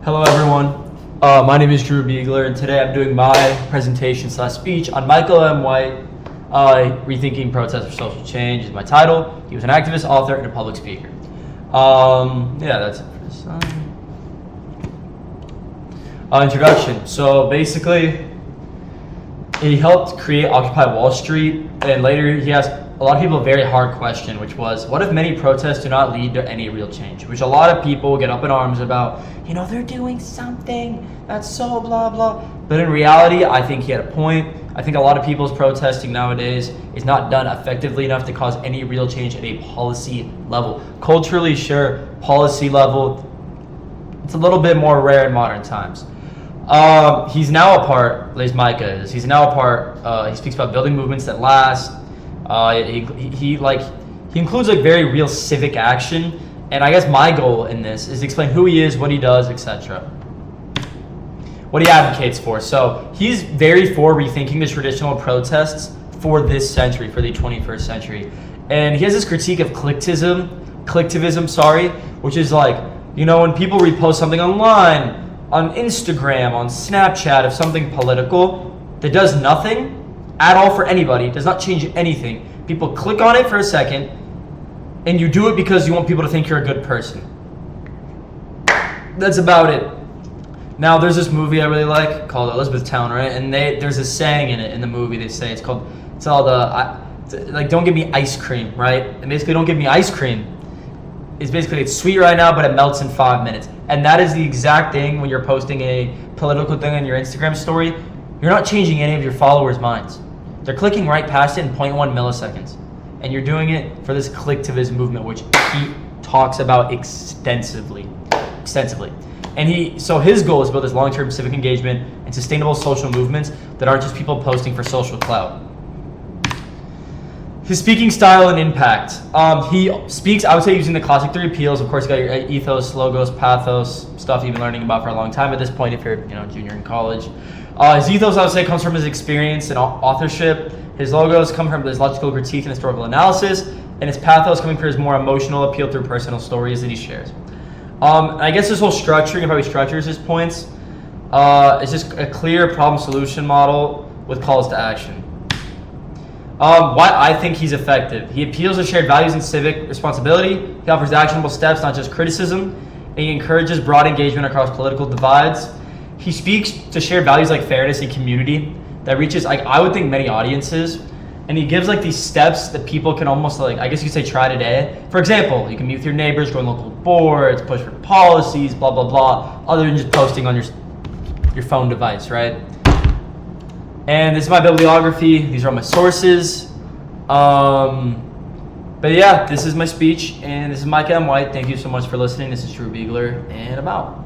Hello everyone, my name is Drew Beagler and today I'm doing my presentation/speech on Michael M. White, Rethinking Protest for Social Change is my title. He was an activist, author, and a public speaker. That's it for this introduction. So basically, he helped create Occupy Wall Street, and later he asked a lot of people a very hard question, which was, what if many protests do not lead to any real change? Which a lot of people get up in arms about, they're doing something that's so blah blah. But in reality, I think he had a point. I think a lot of people's protesting nowadays is not done effectively enough to cause any real change at a policy level. Culturally, sure, policy level, it's a little bit more rare in modern times. He's now a part, at least Micah is, he speaks about building movements that last. He includes very real civic action, and I guess my goal in this is to explain who he is, what he does, etc. What he advocates for. So he's very for rethinking the traditional protests for this century, for the 21st century, and he has this critique of collectivism, which is when people repost something online, on Instagram, on Snapchat, of something political that does nothing at all for anybody, does not change anything. People click on it for a second, and you do it because you want people to think you're a good person. That's about it. Now, there's this movie I really like called Elizabethtown, right? And there's a saying in it, in the movie, they say, don't give me ice cream, right? And basically, don't give me ice cream. It's sweet right now, but it melts in 5 minutes. And that is the exact thing when you're posting a political thing on your Instagram story. You're not changing any of your followers' minds. They're clicking right past it in 0.1 milliseconds. And you're doing it for this collectivism movement, which he talks about extensively. And so his goal is to build this long-term civic engagement and sustainable social movements that aren't just people posting for social clout. His speaking style and impact. He speaks, I would say, using the classic three appeals. Of course, you got your ethos, logos, pathos, stuff you've been learning about for a long time at this point if you're junior in college. His ethos, I would say, comes from his experience and authorship. His logos come from his logical critique and historical analysis, and his pathos coming from his more emotional appeal through personal stories that he shares. I guess this whole structuring of how he structures his points is just a clear problem-solution model with calls to action. Why I think he's effective. He appeals to shared values and civic responsibility. He offers actionable steps, not just criticism. And he encourages broad engagement across political divides. He speaks to shared values like fairness and community that reaches, I would think, many audiences. And he gives these steps that people can almost I guess you could say try today. For example, you can meet with your neighbors, join local boards, push for policies, blah, blah, blah, other than just posting on your phone device, right? And this is my bibliography. These are all my sources. But yeah, this is my speech, and this is Micah M. White. Thank you so much for listening. This is Drew Beagler, and I'm out.